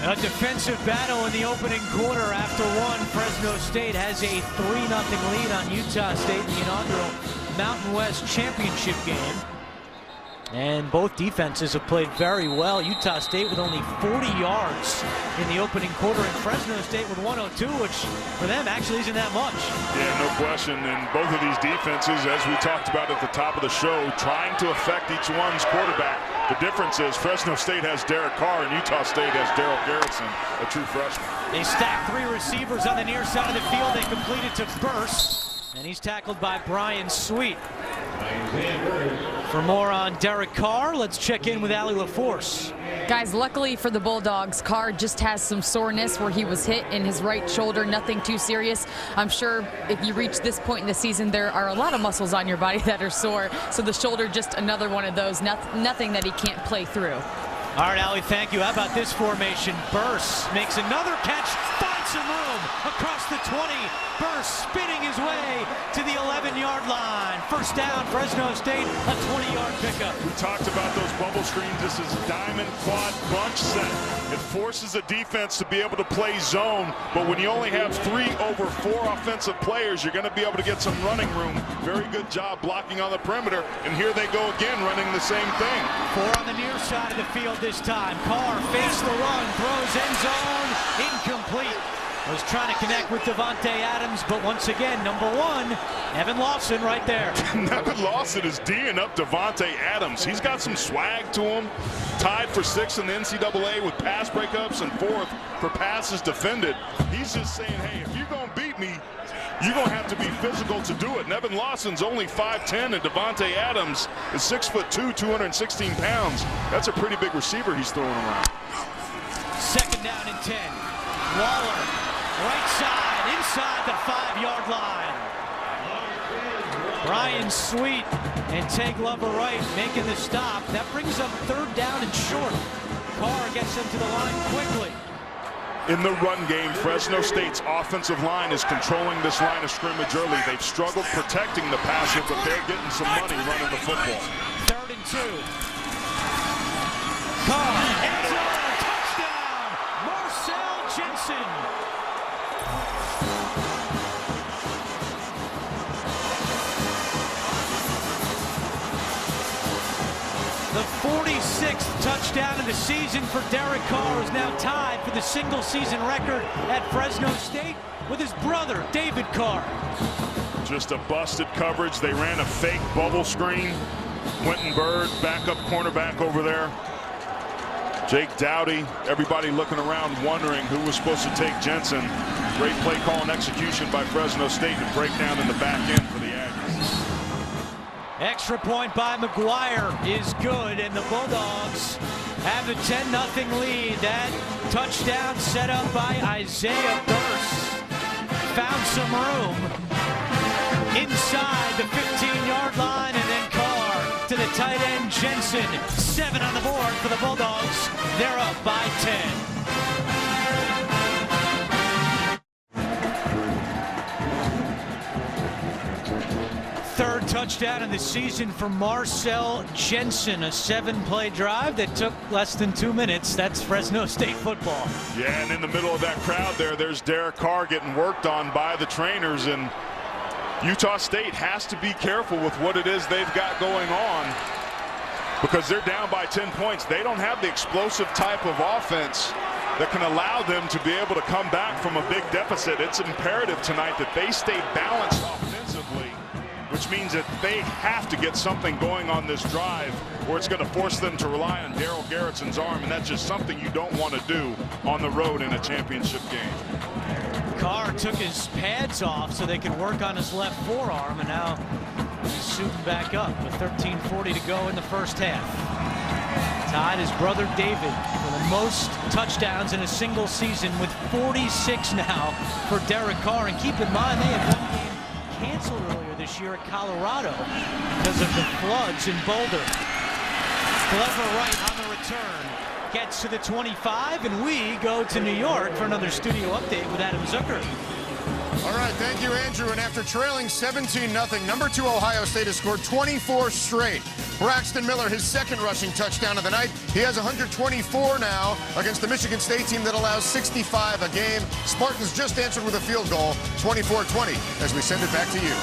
A defensive battle in the opening quarter. After one, Fresno State has a 3-0 lead on Utah State in the inaugural Mountain West Championship game. And both defenses have played very well. Utah State with only 40 yards in the opening quarter, and Fresno State with 102, which for them actually isn't that much. Yeah, no question. And both of these defenses, as we talked about at the top of the show, trying to affect each one's quarterback. The difference is Fresno State has Derek Carr and Utah State has Daryl Garrettson, a true freshman. They stack 3 receivers on the near side of the field. They complete it to Burse, and he's tackled by Brian Sweet. For more on Derek Carr, let's check in with Allie LaForce. Guys, luckily for the Bulldogs, Carr just has some soreness where he was hit in his right shoulder, nothing too serious. I'm sure if you reach this point in the season, there are a lot of muscles on your body that are sore. So the shoulder, just another one of those, nothing that he can't play through. All right, Allie, thank you. How about this formation? Burse makes another catch, finds some room across the 20. Burse spinning his way to the 11-yard line. First down, Fresno State, a 20-yard pickup. We talked about those bubble screens. This is diamond quad bunch set. It forces a defense to be able to play zone, but when you only have 3 over 4 offensive players, you're going to be able to get some running room. Very good job blocking on the perimeter, and here they go again running the same thing. 4 on the near side of the field this time. Carr fakes the run, throws end zone, incomplete. Was trying to connect with Devontae Adams, but once again, number 1, Evan Lawson right there. Evan Lawson is D'ing up Devontae Adams. He's got some swag to him. Tied for 6th in the NCAA with pass breakups and 4th for passes defended. He's just saying, hey, if you're going to beat me, you're going to have to be physical to do it. And Evan Lawson's only 5'10", and Devontae Adams is 6'2", 216 pounds. That's a pretty big receiver he's throwing around. 2nd down and 10. Waller, right side, inside the 5-yard line. Brian Sweet and Teg Lover Wright making the stop. That brings up 3rd down and short. Carr gets them to the line quickly. In the run game, Fresno State's offensive line is controlling this line of scrimmage early. They've struggled protecting the passer, but they're getting some money running the football. 3rd and 2. Carr, end zone, touchdown, Marcel Jensen. The 46th touchdown of the season for Derek Carr is now tied for the single-season record at Fresno State with his brother, David Carr. Just a busted coverage. They ran a fake bubble screen. Quentin Bird, backup cornerback over there. Jake Dowdy, everybody looking around wondering who was supposed to take Jensen. Great play call and execution by Fresno State to break down in the back end for the Aggies. Extra point by McGuire is good, and the Bulldogs have a 10-0 lead. That touchdown set up by Isaiah Burse. Found some room inside the 15-yard line, and then Carr to the tight end Jensen. 7 on the board for the Bulldogs. They're up by 10. Third touchdown of the season for Marcel Jensen, a 7-play drive that took less than 2 minutes. That's Fresno State football. Yeah, and in the middle of that crowd there's Derek Carr getting worked on by the trainers, and Utah State has to be careful with what it is they've got going on because they're down by 10 points. They don't have the explosive type of offense that can allow them to be able to come back from a big deficit. It's imperative tonight that they stay balanced offensively, which means that they have to get something going on this drive or it's going to force them to rely on Daryl Garrettson's arm, and that's just something you don't want to do on the road in a championship game. Carr took his pads off so they could work on his left forearm, and now he's suiting back up with 13:40 to go in the first half. Tied his brother David for the most touchdowns in a single season with 46 now for Derek Carr. And keep in mind, they had one game canceled earlier this year at Colorado because of the floods in Boulder. Glover Wright on the return. Gets to the 25, and we go to New York for another studio update with Adam Zucker. All right, thank you, Andrew. And after trailing 17-0, number 2 Ohio State has scored 24 straight. Braxton Miller, his second rushing touchdown of the night. He has 124 now against the Michigan State team that allows 65 a game. Spartans just answered with a field goal, 24-20, as we send it back to you.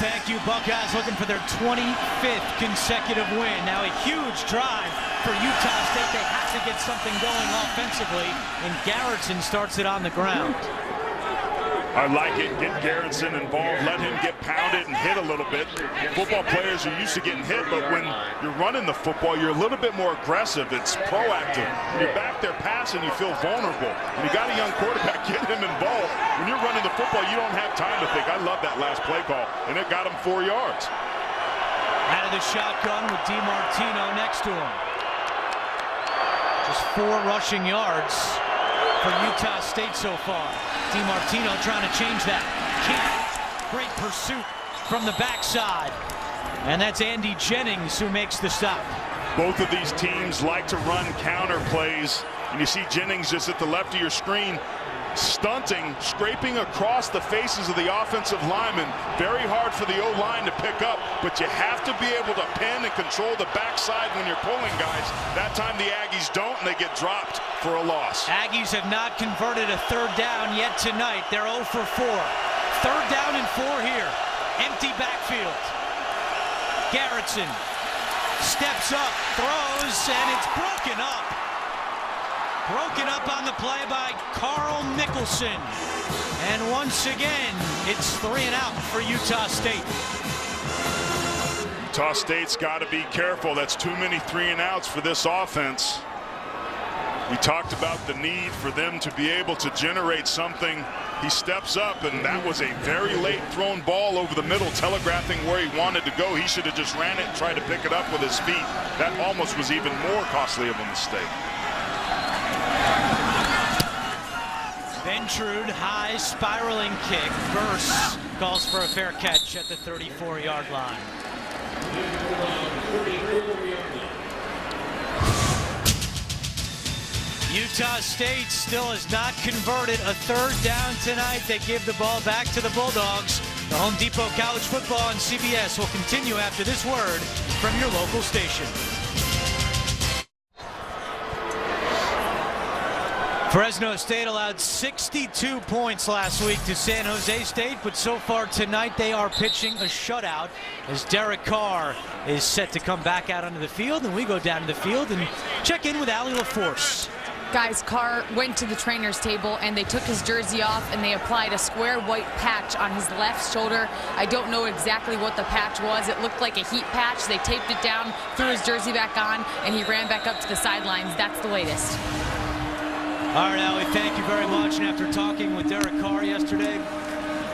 Thank you, Buckeyes, looking for their 25th consecutive win. Now a huge drive for Utah State. They have to get something going offensively, and Garrettson starts it on the ground. I like it. Get Garrettson involved. Let him get pounded and hit a little bit. Football players are used to getting hit, but when you're running the football, you're a little bit more aggressive. It's proactive. When you're back there passing, you feel vulnerable. When you got a young quarterback, get him involved. When you're running the football, you don't have time to think. I love that last play call, and it got him 4 yards. Out of the shotgun with DiMartino next to him. Just 4 rushing yards for Utah State so far. DiMartino trying to change that. Can't. Great pursuit from the backside. And that's Andy Jennings who makes the stop. Both of these teams like to run counter plays. And you see Jennings just at the left of your screen, stunting, scraping across the faces of the offensive linemen. Very hard for the O-line to pick up, but you have to be able to pin and control the backside when you're pulling guys. That time the Aggies don't, and they get dropped for a loss. Aggies have not converted a third down yet tonight. They're 0 for 4. Third down and 4 here. Empty backfield. Garrettson steps up, throws, and it's broken up. Broken up on the play by Carl Nicholson. And once again, it's 3 and out for Utah State. Utah State's got to be careful. That's too many 3 and outs for this offense. We talked about the need for them to be able to generate something. He steps up, and that was a very late thrown ball over the middle, telegraphing where he wanted to go. He should have just ran it and tried to pick it up with his feet. That almost was even more costly of a mistake. Ventrude, high spiraling kick. Burse calls for a fair catch at the 34-yard line. Utah State still has not converted a third down tonight. They give the ball back to the Bulldogs. The Home Depot College Football on CBS will continue after this word from your local station. Fresno State allowed 62 points last week to San Jose State, but so far tonight they are pitching a shutout as Derek Carr is set to come back out onto the field, and we go down to the field and check in with Allie LaForce. Guys, Carr went to the trainer's table and they took his jersey off and they applied a square white patch on his left shoulder. I don't know exactly what the patch was. It looked like a heat patch. They taped it down, threw his jersey back on, and he ran back up to the sidelines. That's the latest. All right, Allie, thank you very much. And after talking with Derek Carr yesterday,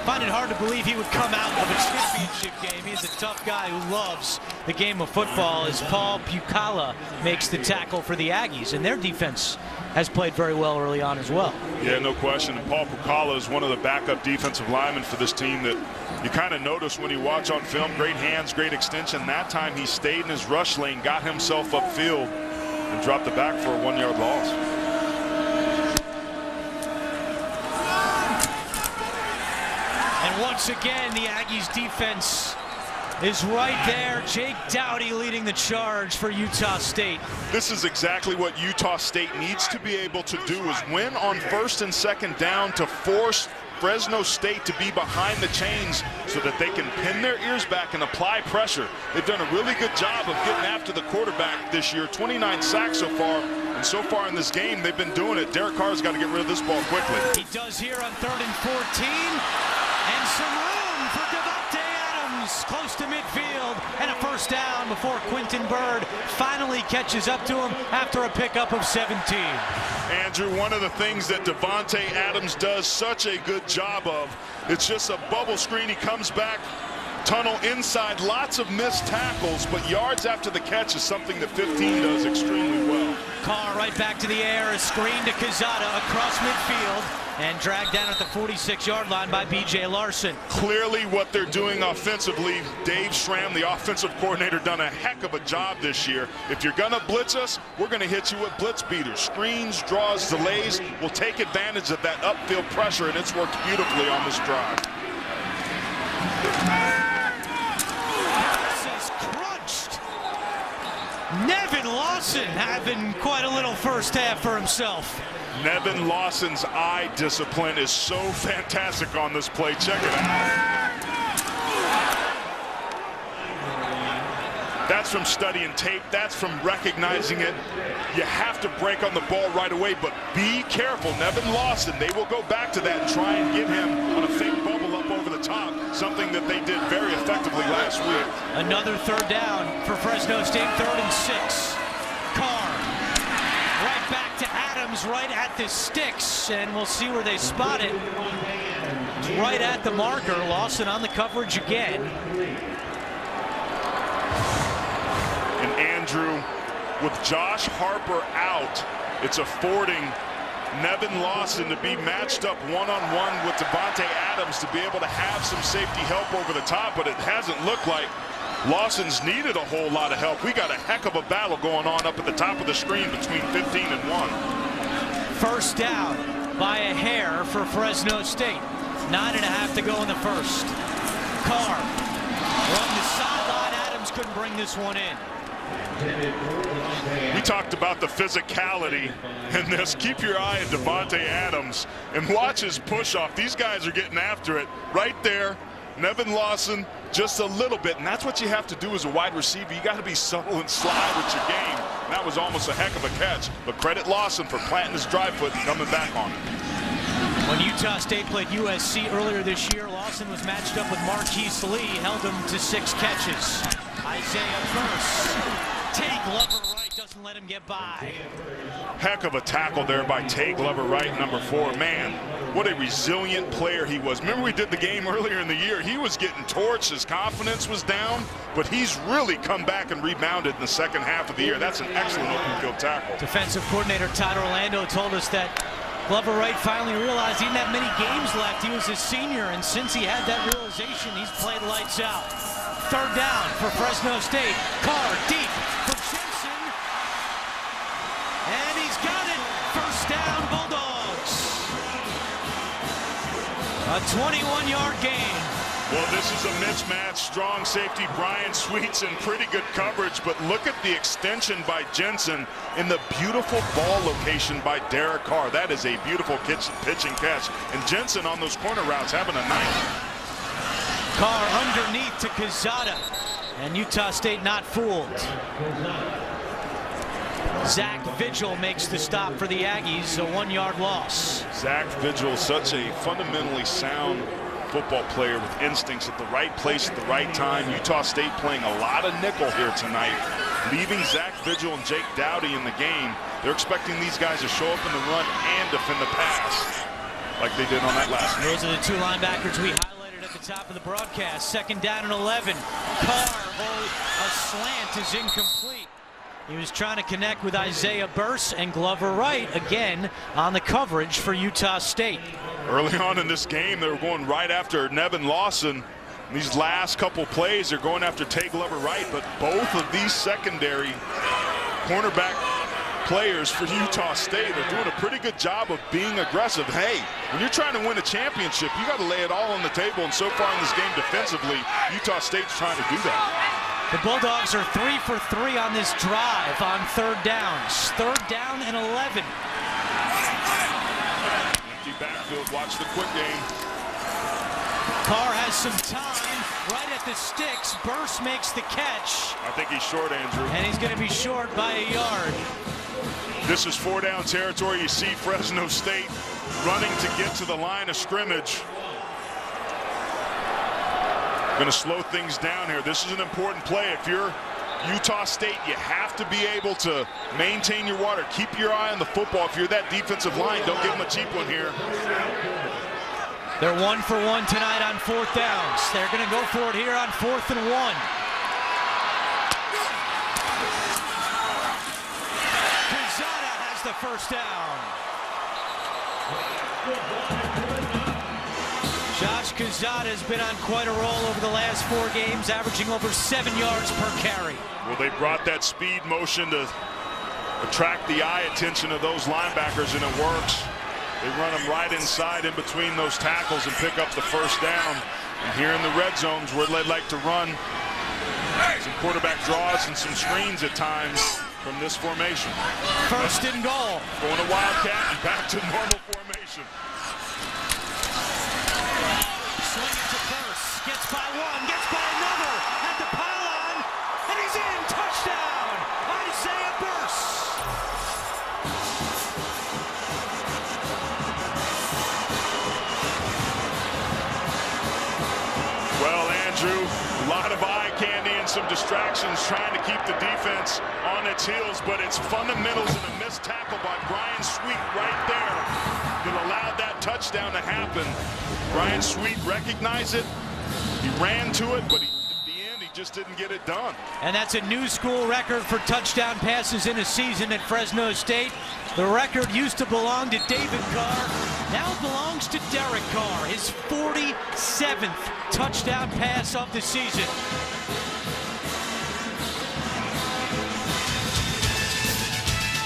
find it hard to believe he would come out of a championship game. He's a tough guy who loves the game of football, as Paul Pucala makes the tackle for the Aggies, and their defense has played very well early on as well. Yeah, no question. And Paul Pucala is one of the backup defensive linemen for this team that you kind of notice when you watch on film. Great hands, great extension. That time he stayed in his rush lane, got himself upfield, and dropped the back for a 1-yard loss. And once again, the Aggies defense is right there. Jake Dowdy leading the charge for Utah State. This is exactly what Utah State needs to be able to do, is win on first and second down to force Fresno State to be behind the chains so that they can pin their ears back and apply pressure. They've done a really good job of getting after the quarterback this year. 29 sacks so far, and so far in this game, they've been doing it. Derek Carr's got to get rid of this ball quickly. He does here on 3rd and 14. And some room for Devontae Adams close to midfield, and a first down before Quentin Byrd finally catches up to him after a pickup of 17. Andrew, one of the things that Devontae Adams does such a good job of, it's just a bubble screen. He comes back, tunnel inside, lots of missed tackles, but yards after the catch is something that 15 does extremely well. Carr right back to the air, a screen to Quezada across midfield, and dragged down at the 46-yard line by B.J. Larson. Clearly what they're doing offensively, Dave Schramm, the offensive coordinator, done a heck of a job this year. If you're going to blitz us, we're going to hit you with blitz beaters. Screens, draws, delays. We'll take advantage of that upfield pressure, and it's worked beautifully on this drive. This is crunched. Nevin Lawson having quite a little first half for himself. Nevin Lawson's eye discipline is so fantastic on this play. Check it out. That's from studying tape. That's from recognizing it. You have to break on the ball right away, but be careful. Nevin Lawson, they will go back to that and try and get him on a fake bubble up over the top, something that they did very effectively last week. Another third down for Fresno State, 3rd and 6. Carr right back to Adams, right at the sticks, and we'll see where they spot it. Right at the marker. Lawson on the coverage again. And Andrew, with Josh Harper out, it's affording Nevin Lawson to be matched up one-on-one with Devontae Adams to be able to have some safety help over the top, but it hasn't looked like Lawson's needed a whole lot of help. We got a heck of a battle going on up at the top of the screen between 15 and 1. First down by a hair for Fresno State. 9.5 to go in the first. Carr along the sideline. Adams couldn't bring this one in. We talked about the physicality in this. Keep your eye on Devontae Adams and watch his push off. These guys are getting after it right there. Nevin Lawson just a little bit, and that's what you have to do as a wide receiver. You got to be subtle and sly with your game. And that was almost a heck of a catch, but credit Lawson for planting his drive foot and coming back on it. When Utah State played USC earlier this year, Lawson was matched up with Marquise Lee, held him to 6 catches. Isaiah Burse. Tay Glover right doesn't let him get by. Heck of a tackle there by Tay Glover right, number 4. Man, what a resilient player he was. Remember we did the game earlier in the year. He was getting torched. His confidence was down, but he's really come back and rebounded in the second half of the year. That's an excellent open field tackle. Defensive coordinator Todd Orlando told us that Glover Wright finally realized he didn't have many games left. He was a senior, and since he had that realization, he's played lights out. Third down for Fresno State. Carr deep for Jensen. And he's got it. First down, Bulldogs. A 21-yard gain. Well, this is a mismatch. Strong safety Brian Sweets in pretty good coverage, but look at the extension by Jensen in the beautiful ball location by Derek Carr. That is a beautiful pitch and catch. And Jensen on those corner routes having a night. Carr underneath to Quezada, and Utah State not fooled. Zach Vigil makes the stop for the Aggies, a 1-yard loss. Zach Vigil, such a fundamentally sound football player with instincts at the right place at the right time. Utah State playing a lot of nickel here tonight, leaving Zach Vigil and Jake Dowdy in the game. They're expecting these guys to show up in the run and defend the pass like they did on that last game. Those are the 2 linebackers we highlighted at the top of the broadcast. 2nd down and 11. Carr, a slant is incomplete. He was trying to connect with Isaiah Burse, and Glover Wright again on the coverage for Utah State. Early on in this game, they were going right after Nevin Lawson. These last couple plays, they're going after Tay Glover Wright, but both of these secondary cornerback players for Utah State are doing a pretty good job of being aggressive. Hey, when you're trying to win a championship, you got to lay it all on the table, and so far in this game defensively, Utah State's trying to do that. The Bulldogs are 3 for 3 on this drive on 3rd downs. 3rd down and 11. Empty backfield, watch the quick game. Carr has some time right at the sticks. Burse makes the catch. I think he's short, Andrew. And he's going to be short by a yard. This is 4-down territory. You see Fresno State running to get to the line of scrimmage. Going to slow things down here. This is an important play. If you're Utah State, you have to be able to maintain your water. Keep your eye on the football. If you're that defensive line, don't give them a cheap one here. They're 1 for 1 tonight on 4th downs. They're going to go for it here on 4th and 1. Quezada has the first down. Josh Quezada has been on quite a roll over the last 4 games, averaging over 7 yards per carry. Well, they brought that speed motion to attract the eye attention of those linebackers, and it works. They run them right inside in between those tackles and pick up the first down. And here in the red zones where they like to run some quarterback draws and some screens at times from this formation. First and goal. Going to Wildcat and back to normal formation. Swinging to first. Gets by one. Gets by another. At the pylon. And he's in. Touchdown. Isaiah Burse. Well, Andrew, a lot of eye candy and some distractions trying to keep the defense on its heels, but it's fundamentals and a missed tackle by Brian Sweet right there that allowed that touchdown to happen. Brian Sweet recognized it. He ran to it, but at the end, he just didn't get it done. And that's a new school record for touchdown passes in a season at Fresno State. The record used to belong to David Carr. Now belongs to Derek Carr, his 47th touchdown pass of the season.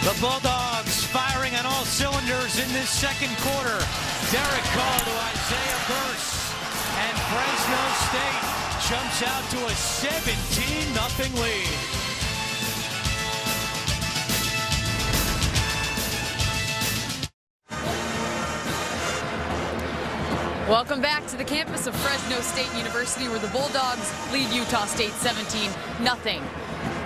The Bulldogs firing on all cylinders in this second quarter. Derek Carr to Isaiah Burse, and Fresno State jumps out to a 17-0 lead. Welcome back to the campus of Fresno State University, where the Bulldogs lead Utah State 17-0.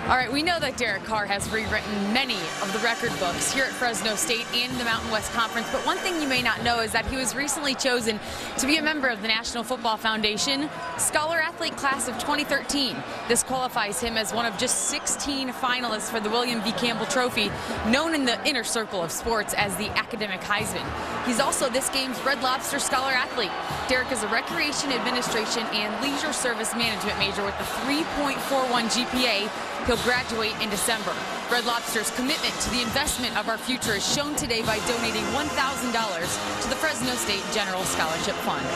All right, we know that Derek Carr has rewritten many of the record books here at Fresno State and the Mountain West Conference, but one thing you may not know is that he was recently chosen to be a member of the National Football Foundation Scholar Athlete Class of 2013. This qualifies him as one of just 16 finalists for the William V. Campbell Trophy, known in the inner circle of sports as the Academic Heisman. He's also this game's Red Lobster Scholar Athlete. Derek is a Recreation Administration and Leisure Service Management major with a 3.41 GPA. He'll graduate in December. Red Lobster's commitment to the investment of our future is shown today by donating $1,000 to the Fresno State General Scholarship Fund.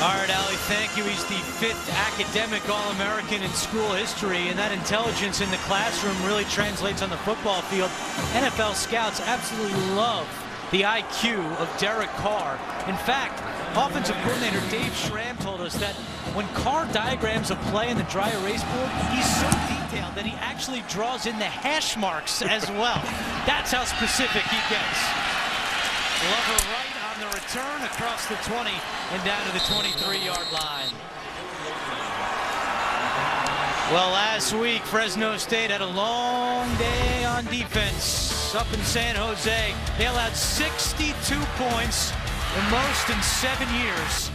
All right, Allie, thank you. He's the 5th academic All-American in school history, and that intelligence in the classroom really translates on the football field. NFL scouts absolutely love the IQ of Derek Carr. In fact, offensive coordinator Dave Schramm told us that when Carr diagrams a play in the dry erase board, he's so detailed that he actually draws in the hash marks as well. That's how specific he gets. Glover right on the return across the 20 and down to the 23-yard line. Well, last week, Fresno State had a long day on defense up in San Jose. They allowed 62 points, the most in 7 years,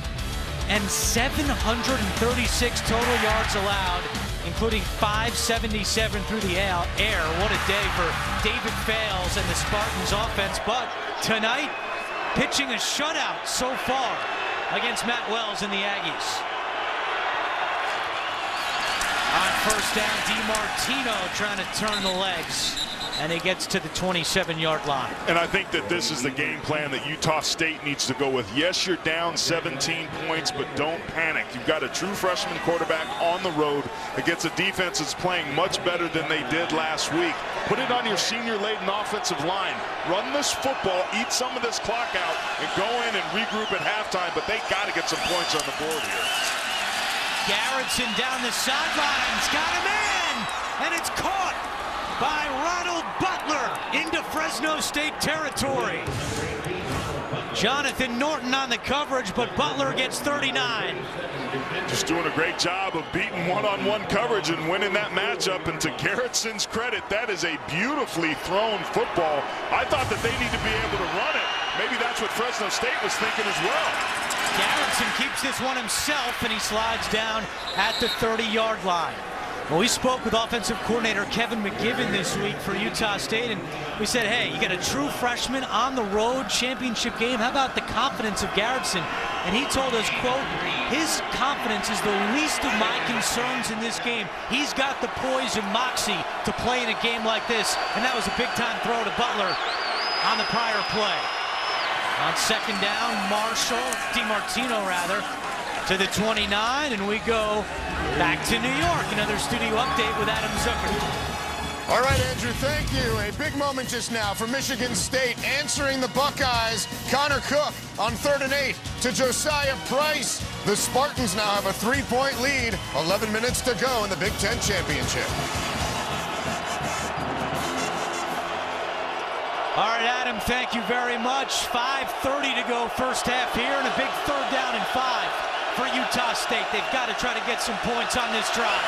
and 736 total yards allowed, including 577 through the air. What a day for David Fales and the Spartans offense. But tonight, pitching a shutout so far against Matt Wells and the Aggies. On first down, DiMartino trying to turn the legs, and he gets to the 27-yard line. And I think that this is the game plan that Utah State needs to go with. Yes, you're down 17 points, but don't panic. You've got a true freshman quarterback on the road against a defense that's playing much better than they did last week. Put it on your senior-laden offensive line. Run this football, eat some of this clock out, and go in and regroup at halftime, but they got to get some points on the board here. Garrettson down the sidelines, got him in, and it's caught by Ronald Butler into Fresno State territory. Jonathan Norton on the coverage, but Butler gets 39. Just doing a great job of beating one-on-one coverage and winning that matchup. And to Garrettson's credit, that is a beautifully thrown football. I thought that they need to be able to run it. Maybe that's what Fresno State was thinking as well. Garrettson keeps this one himself, and he slides down at the 30-yard line. Well, we spoke with offensive coordinator Kevin McGibbon this week for Utah State, and we said, hey, you got a true freshman on the road, championship game. How about the confidence of Garrettson? And he told us, quote, his confidence is the least of my concerns in this game. He's got the poise and moxie to play in a game like this, and that was a big-time throw to Butler on the prior play. On second down, DiMartino rather, to the 29, and we go back to New York. Another studio update with Adam Zucker. All right, Andrew, thank you. A big moment just now for Michigan State answering the Buckeyes. Connor Cook on 3rd and 8 to Josiah Price. The Spartans now have a 3-point lead. 11 minutes to go in the Big Ten Championship. All right, Adam, thank you very much. 5:30 to go first half here, and a big 3rd down and 5 for Utah State. They've got to try to get some points on this drive.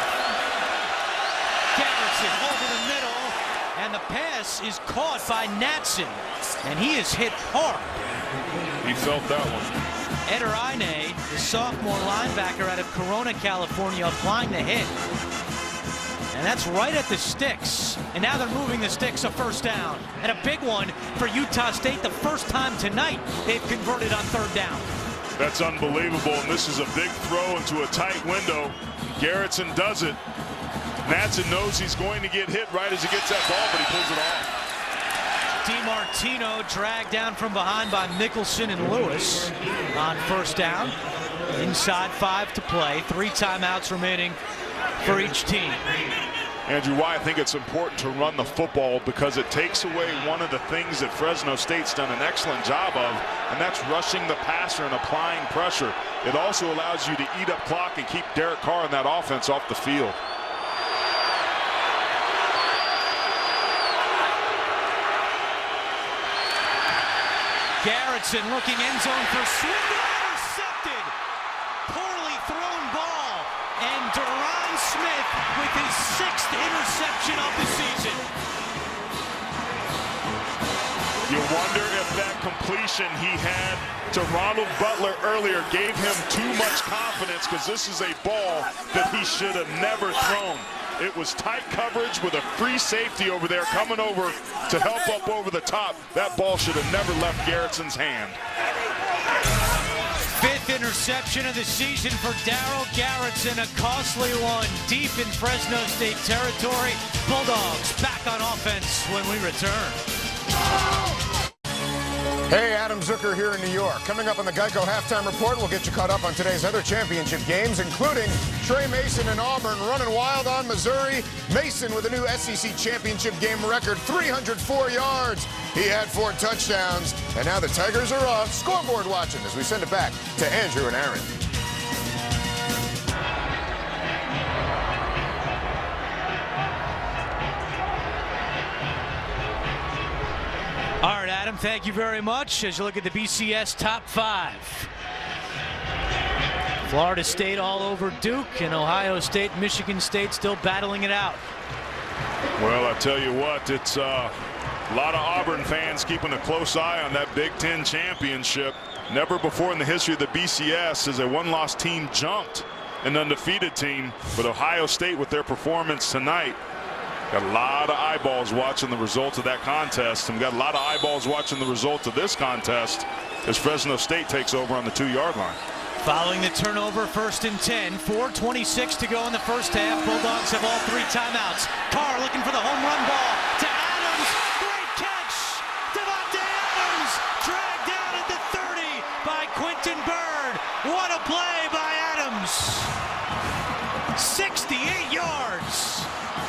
Garrettson over the middle, and the pass is caught by Natson, and he is hit hard. He felt that one. Eder Ine, the sophomore linebacker out of Corona, California, applying the hit. And that's right at the sticks. And now they're moving the sticks, a first down. And a big one for Utah State. The first time tonight they've converted on 3rd down. That's unbelievable, and this is a big throw into a tight window. Garrettson does it. Natson knows he's going to get hit right as he gets that ball, but he pulls it off. DiMartino dragged down from behind by Mickelson and Lewis on first down. Inside 5 to play. 3 timeouts remaining for each team. Andrew, why I think it's important to run the football, because it takes away one of the things that Fresno State's done an excellent job of, and that's rushing the passer and applying pressure. It also allows you to eat up clock and keep Derek Carr and that offense off the field. Garrettson looking end zone for Swindle, intercepted. Poorly thrown ball, and Duran Smith with his 6th interception of the season. You wonder if that completion he had to Ronald Butler earlier gave him too much confidence, because this is a ball that he should have never thrown. It was tight coverage with a free safety over there coming over to help up over the top. That ball should have never left Garrettson's hand. 5th interception of the season for Darryl Garrettson, a costly one deep in Fresno State territory. Bulldogs back on offense when we return. Hey, Adam Zucker here in New York. Coming up on the Geico Halftime Report, we'll get you caught up on today's other championship games, including Trey Mason and Auburn running wild on Missouri. Mason with a new SEC championship game record, 304 yards. He had 4 touchdowns, and now the Tigers are off. Scoreboard watching as we send it back to Andrew and Aaron. All right, Adam, thank you very much. As you look at the BCS top 5. Florida State all over Duke, and Ohio State, Michigan State still battling it out. Well, I tell you what, it's a lot of Auburn fans keeping a close eye on that Big Ten championship. Never before in the history of the BCS has a one-loss team jumped an undefeated team, but Ohio State with their performance tonight got a lot of eyeballs watching the results of that contest, and got a lot of eyeballs watching the results of this contest as Fresno State takes over on the 2-yard line. Following the turnover, 1st and 10, 4:26 to go in the first half. Bulldogs have all 3 timeouts. Carr looking for the home run ball to Adams. Great catch. Devontae Adams dragged down at the 30 by Quentin Byrd. What a play by Adams. 68 yards.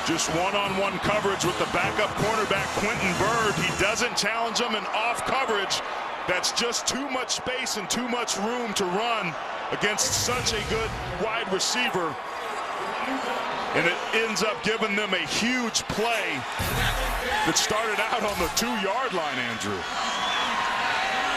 Just one-on-one coverage with the backup cornerback, Quentin Byrd. He doesn't challenge him, and off coverage, that's just too much space and too much room to run against such a good wide receiver. And it ends up giving them a huge play that started out on the 2-yard line, Andrew.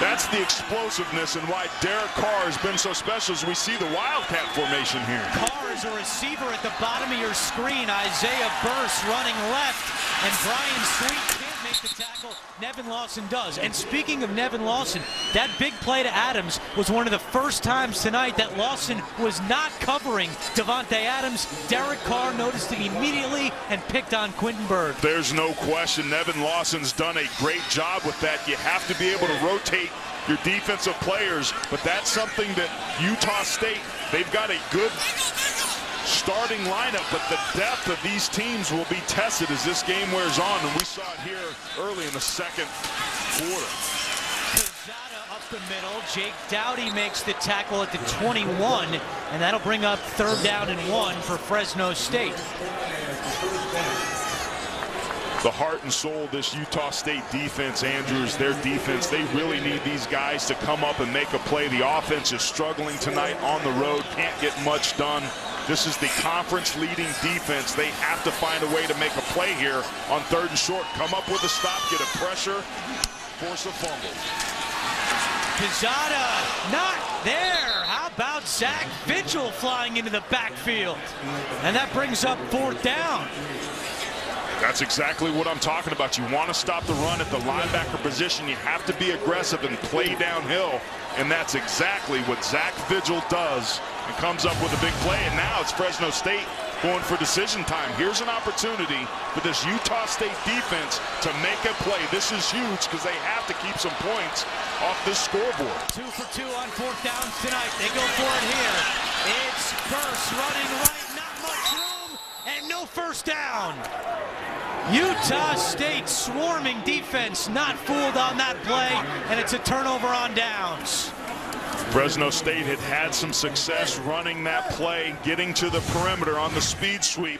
That's the explosiveness and why Derek Carr has been so special as we see the Wildcat formation here. Carr is a receiver at the bottom of your screen. Isaiah Burse running left, and Brian Sweet can't make make the tackle. Nevin Lawson does. And speaking of Nevin Lawson, that big play to Adams was one of the first times tonight that Lawson was not covering Devontae Adams. Derek Carr noticed it immediately and picked on Quentin Byrd. There's no question Nevin Lawson's done a great job with that. You have to be able to rotate your defensive players, but that's something that Utah State, they've got a good starting lineup, but the depth of these teams will be tested as this game wears on, and we saw it here early in the second quarter. Up the middle, Jake Dowdy makes the tackle at the 21, and that'll bring up 3rd down and 1 for Fresno State. The heart and soul of this Utah State defense, Andrews, their defense, they really need these guys to come up and make a play. The offense is struggling tonight on the road, can't get much done. This is the conference leading defense. They have to find a way to make a play here on 3rd and short. Come up with a stop, get a pressure, force a fumble. Quezada not there. How about Zach Vigil flying into the backfield? And that brings up 4th down. That's exactly what I'm talking about. You want to stop the run at the linebacker position. You have to be aggressive and play downhill. And that's exactly what Zach Vigil does and comes up with a big play. And now it's Fresno State going for decision time. Here's an opportunity for this Utah State defense to make a play. This is huge because they have to keep some points off this scoreboard. 2 for 2 on 4th downs tonight. They go for it here. It's Burst running right, not much room, and no 1st down. Utah State swarming defense, not fooled on that play, and it's a turnover on downs. Fresno State had some success running that play, getting to the perimeter on the speed sweep.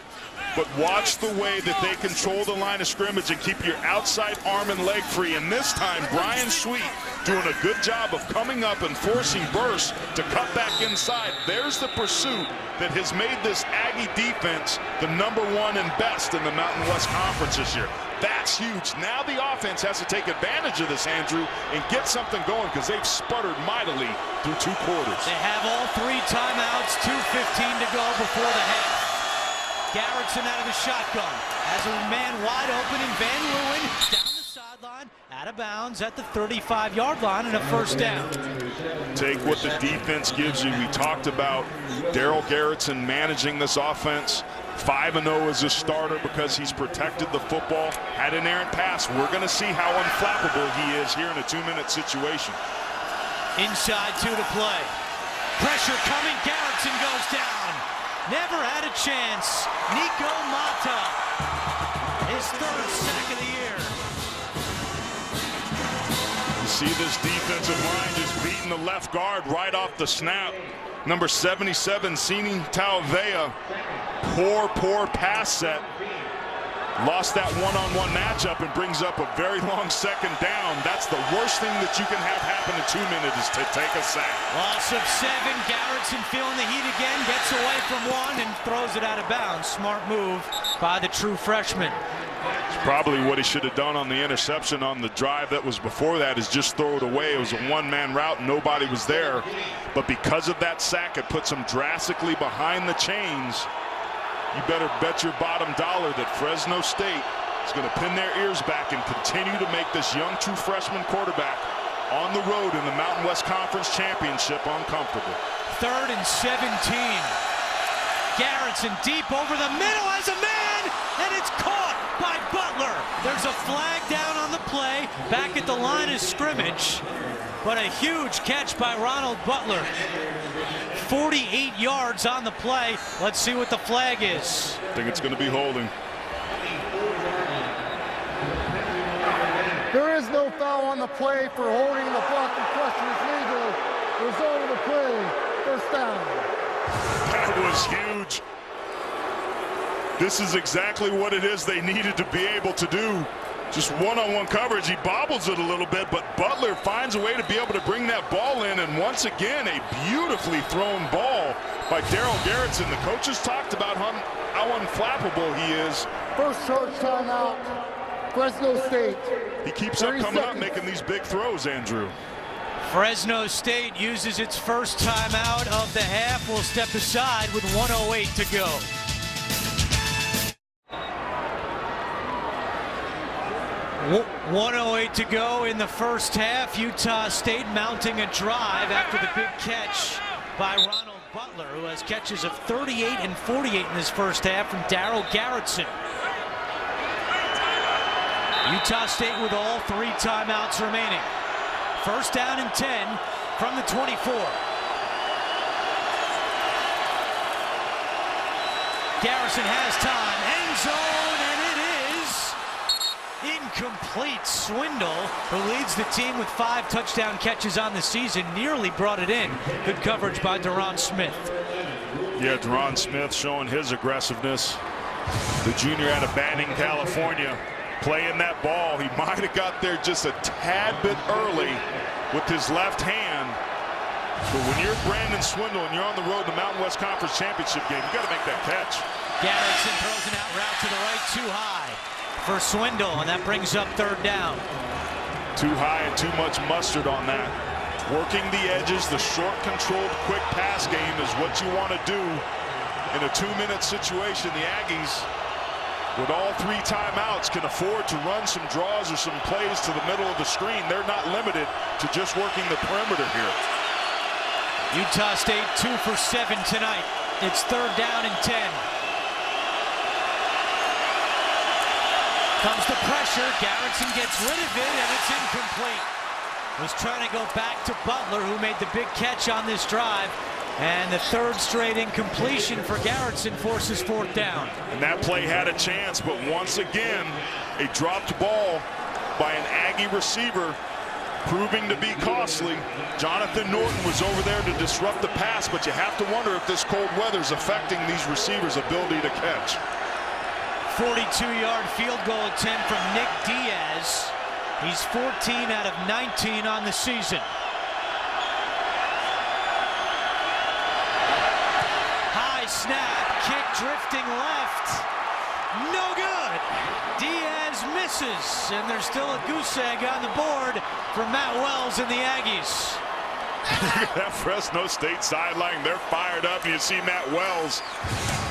But watch the way that they control the line of scrimmage and keep your outside arm and leg free. And this time, Brian Sweet doing a good job of coming up and forcing Burst to cut back inside. There's the pursuit that has made this Aggie defense the #1 and best in the Mountain West Conference this year. That's huge. Now the offense has to take advantage of this, Andrew, and get something going because they've sputtered mightily through 2 quarters. They have all 3 timeouts, 2:15 to go before the half. Garrettson out of the shotgun has a man wide open in Van Leeuwen down the sideline, out of bounds at the 35-yard line, and a 1st down. Take what the defense gives you. We talked about Daryl Garrettson managing this offense. 5-0 as a starter because he's protected the football, had an errant pass. We're going to see how unflappable he is here in a 2-minute situation. Inside 2 to play. Pressure coming. Garrettson goes down. Never had a chance. Nico Mata, his 3rd sack of the year. You see this defensive line just beating the left guard right off the snap. Number 77, Sini Tauvea. Poor pass set. Lost that one-on-one matchup and brings up a very long 2nd down. That's the worst thing that you can have happen in 2 minutes is to take a sack. Loss of 7. Garrettson feeling the heat again, gets away from 1 and throws it out of bounds. Smart move by the true freshman. It's probably what he should have done on the interception on the drive that was before that, is just throw it away. It was a one-man route and nobody was there. But because of that sack, it puts him drastically behind the chains. You better bet your bottom dollar that Fresno State is going to pin their ears back and continue to make this young true freshman quarterback on the road in the Mountain West Conference Championship uncomfortable. 3rd and 17. Garrettson deep over the middle as a man, and it's caught by Butler. There's a flag down on the play, back at the line of scrimmage, but a huge catch by Ronald Butler. 48 yards on the play. Let's see what the flag is. I think it's going to be holding. There is no foul on the play for holding the block and question is legal. Result of the play, 1st down. That was huge. This is exactly what it is they needed to be able to do. Just one-on-one coverage. He bobbles it a little bit, but Butler finds a way to be able to bring that ball in. And once again, a beautifully thrown ball by Daryl Garrettson. The coaches talked about how unflappable he is. 1st charge timeout, Fresno State. He keeps up coming up, making these big throws, Andrew. Fresno State uses its 1st timeout of the half. Will step aside with 1:08 to go. 1:08 to go in the first half. Utah State mounting a drive after the big catch by Ronald Butler, who has catches of 38 and 48 in this first half from Darryl Garrettson. Utah State with all 3 timeouts remaining. First down and 10 from the 24. Garrison has time, end zone, and it is incomplete. Swindle, who leads the team with 5 touchdown catches on the season, nearly brought it in. Good coverage by Deron Smith. Yeah, Deron Smith showing his aggressiveness. The junior out of Banning, California, playing that ball. He might have got there just a tad bit early with his left hand. But when you're Brandon Swindle and you're on the road to the Mountain West Conference Championship game, you got to make that catch. Garrison throws an out route to the right, too high for Swindle, and that brings up 3rd down. Too high and too much mustard on that. Working the edges, the short, controlled, quick pass game is what you want to do in a 2-minute situation. The Aggies, with all 3 timeouts, can afford to run some draws or some plays to the middle of the screen. They're not limited to just working the perimeter here. Utah State 2 for 7 tonight. It's 3rd down and 10. Comes the pressure. Garrettson gets rid of it, and it's incomplete. Was trying to go back to Butler, who made the big catch on this drive. And the 3rd straight incompletion for Garrettson forces 4th down. And that play had a chance, but once again, a dropped ball by an Aggie receiver proving to be costly. Jonathan Norton was over there to disrupt the pass, but you have to wonder if this cold weather is affecting these receivers' ability to catch. 42-yard field goal attempt from Nick Diaz. He's 14 out of 19 on the season. High snap, kick drifting left. No good. Diaz misses, and there's still a goose egg on the board for Matt Wells and the Aggies. Look at that Fresno State sideline. They're fired up. You see Matt Wells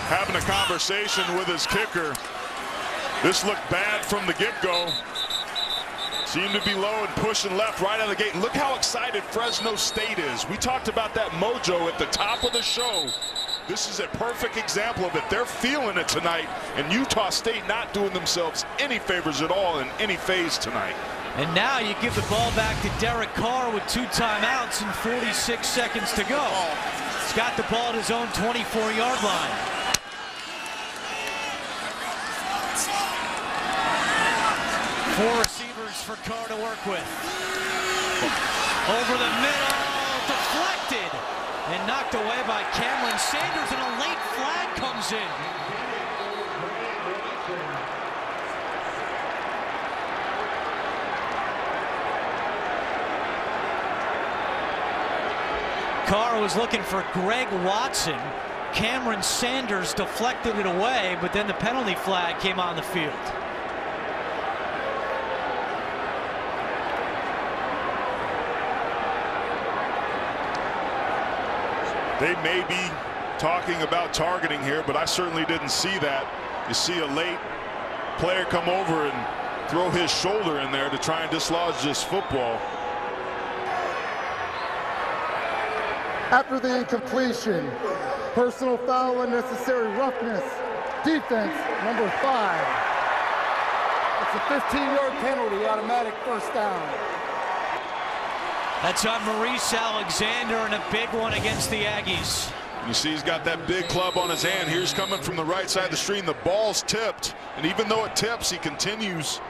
having a conversation with his kicker. This looked bad from the get-go. Seemed to be low and pushing left right out of the gate. Look how excited Fresno State is. We talked about that mojo at the top of the show. This is a perfect example of it. They're feeling it tonight, and Utah State not doing themselves any favors at all in any phase tonight. And now you give the ball back to Derek Carr with 2 timeouts and 46 seconds to go. He's got the ball at his own 24-yard line. Four receivers for Carr to work with. Over the middle, deflected, and knocked away by Cameron Sanders, and a late flag comes in. Carr was looking for Greg Watson. Cameron Sanders deflected it away, but then the penalty flag came on the field. They may be talking about targeting here, but I certainly didn't see that. You see a late player come over and throw his shoulder in there to try and dislodge this football. After the incompletion, personal foul, unnecessary roughness, defense, number 5. It's a 15-yard penalty, automatic first down. That's on Maurice Alexander, and a big one against the Aggies. You see he's got that big club on his hand. Here's coming from the right side of the screen. The ball's tipped, and even though it tips, he continues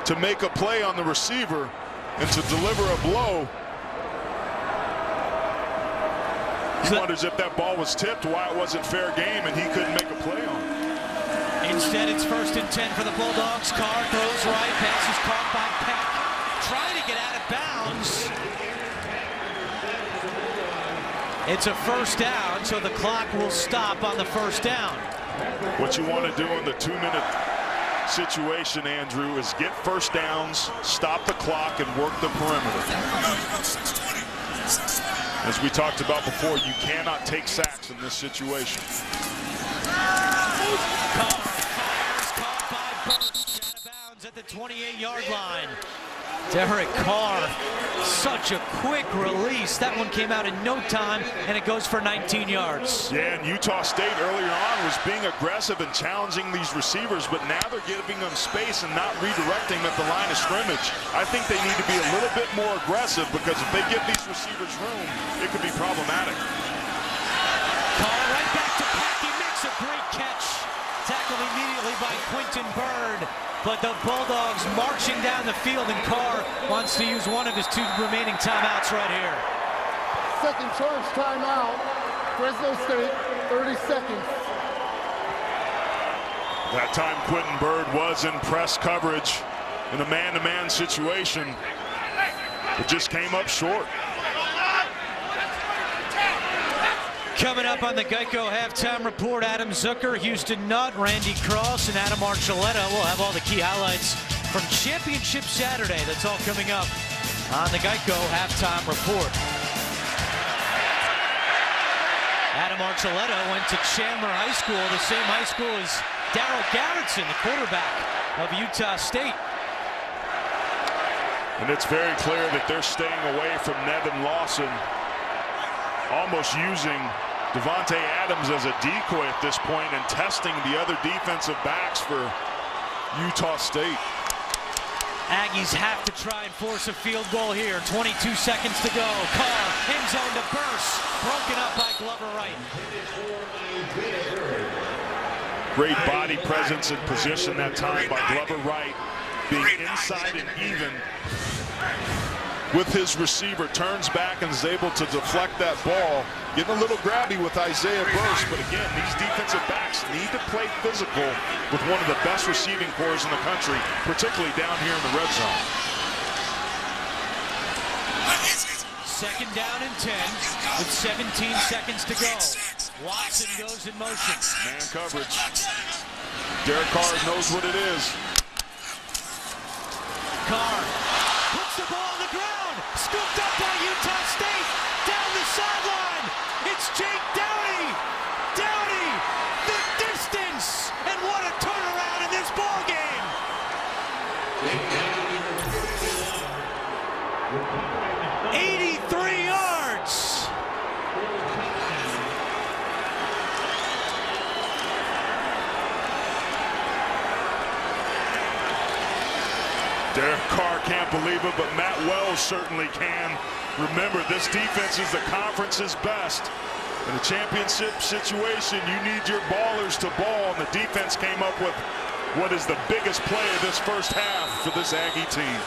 to make a play on the receiver and to deliver a blow. He wonders if that ball was tipped, why it wasn't fair game, and he couldn't make a play on it. Instead, it's 1st and 10 for the Bulldogs. Carr throws right, pass is caught by Peck. Trying to get out of bounds. It's a 1st down, so the clock will stop on the 1st down. What you want to do in the 2-minute situation, Andrew, is get 1st downs, stop the clock, and work the perimeter. As we talked about before, you cannot take sacks in this situation. Carr fires, caught by Burks, out of bounds at the 28-yard line. Derek Carr, such a quick release. That one came out in no time, and it goes for 19 yards. Yeah, and Utah State earlier on was being aggressive and challenging these receivers, but now they're giving them space and not redirecting them at the line of scrimmage. I think they need to be a little bit more aggressive, because if they give these receivers room, it could be problematic. Carr right back to Packy, makes a great catch. Tackled immediately by Quentin Bird. But the Bulldogs marching down the field, and Carr wants to use one of his 2 remaining timeouts right here. Second charge timeout. Fresno State, 30 seconds. That time Quentin Bird was in press coverage in a man-to-man situation. It just came up short. Coming up on the Geico Halftime Report, Adam Zucker, Houston Nutt, Randy Cross, and Adam Archuleta. We'll have all the key highlights from Championship Saturday. That's all coming up on the Geico Halftime Report. Adam Archuleta went to Chandler High School, the same high school as Darryl Garrettson, the quarterback of Utah State. And it's very clear that they're staying away from Nevin Lawson, almost using Devontae Adams as a decoy at this point and testing the other defensive backs for Utah State. Aggies have to try and force a field goal here. 22 seconds to go. Carr, end zone to burst. Broken up by Glover Wright. Great body presence and position that time by Glover Wright, being inside and even with his receiver, turns back and is able to deflect that ball. Getting a little grabby with Isaiah Burst, but again, these defensive backs need to play physical with one of the best receiving corps in the country, particularly down here in the red zone. Second down and 10 with 17 seconds to go. Watson goes in motion. Man coverage. Derek Carr knows what it is. Carr puts the ball on the ground. Scooped up by Utah State. Down the sideline. It's Jake Downey. Downey, the distance. And what a turnaround in this ball game. 83 yards. Derek Carr can't believe it, but Matt Wells certainly can. Remember, this defense is the conference's best. In a championship situation, you need your ballers to ball, and the defense came up with what is the biggest play of this first half for this Aggie team.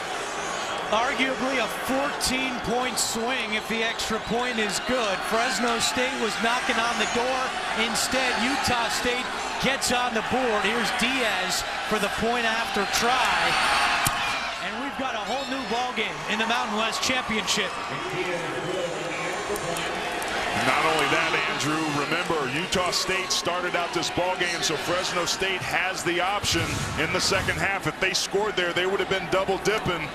Arguably a 14-point swing if the extra point is good. Fresno State was knocking on the door. Instead, Utah State gets on the board. Here's Diaz for the point after try. And we've got a whole new ball game in the Mountain West Championship. Not only that, Andrew, remember, Utah State started out this ball game, so Fresno State has the option in the second half. If they scored there, they would have been double dipping.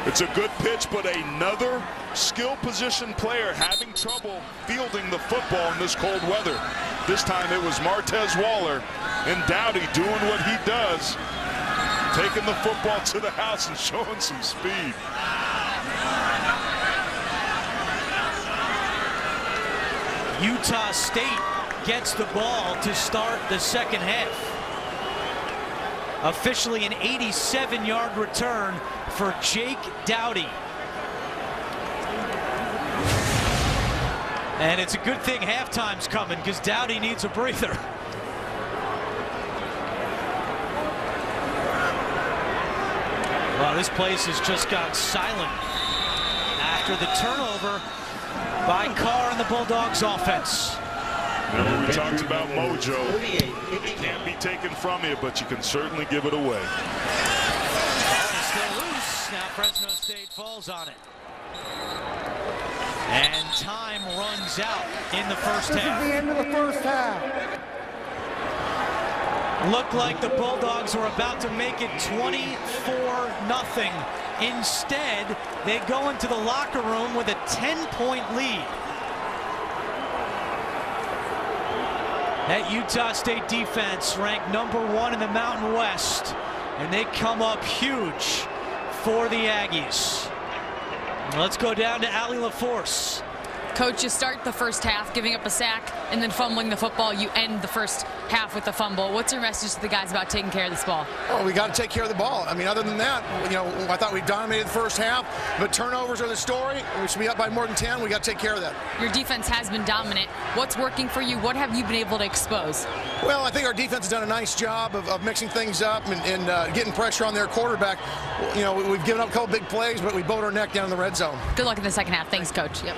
It's a good pitch, but another skill position player having trouble fielding the football in this cold weather. This time it was Martez Waller, and Dowdy doing what he does, taking the football to the house and showing some speed. Utah State gets the ball to start the second half. Officially an 87-yard return for Jake Dowdy. And it's a good thing halftime's coming, because Dowdy needs a breather. Well, this place has just gone silent after the turnover by Carr and the Bulldogs offense. Remember, we talked about mojo. It can't be taken from you, but you can certainly give it away. It's still loose. Now Fresno State falls on it. And time runs out in the first half. This is the end of the first half. Looked like the Bulldogs were about to make it 24-0. Instead, they go into the locker room with a 10-point lead. That Utah State defense ranked #1 in the Mountain West. and they come up huge for the Aggies. Let's go down to Allie LaForce. Coach, you start the first half giving up a sack and then fumbling the football. You end the first half with a fumble. What's your message to the guys about taking care of this ball? Oh, we got to take care of the ball. I mean, other than that, you know, I thought we dominated the first half, but turnovers are the story. We should be up by more than 10. We got to take care of that. Your defense has been dominant. What's working for you? What have you been able to expose? Well, I think our defense has done a nice job of mixing things up and getting pressure on their quarterback. You know, we've given up a couple big plays, but we bowed our neck down in the red zone. Good luck in the second half. Thanks, Coach. Yep.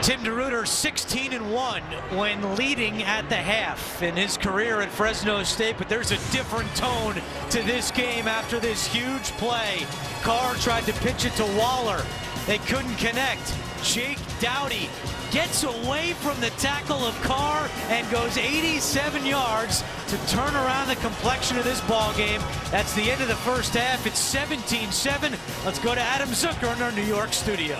Tim DeRuyter 16-1 when leading at the half in his career at Fresno State, but there's a different tone to this game after this huge play. Carr tried to pitch it to Waller. They couldn't connect. Jake Dowdy gets away from the tackle of Carr and goes 87 yards to turn around the complexion of this ball game. That's the end of the first half. It's 17-7. Let's go to Adam Zucker in our New York studio.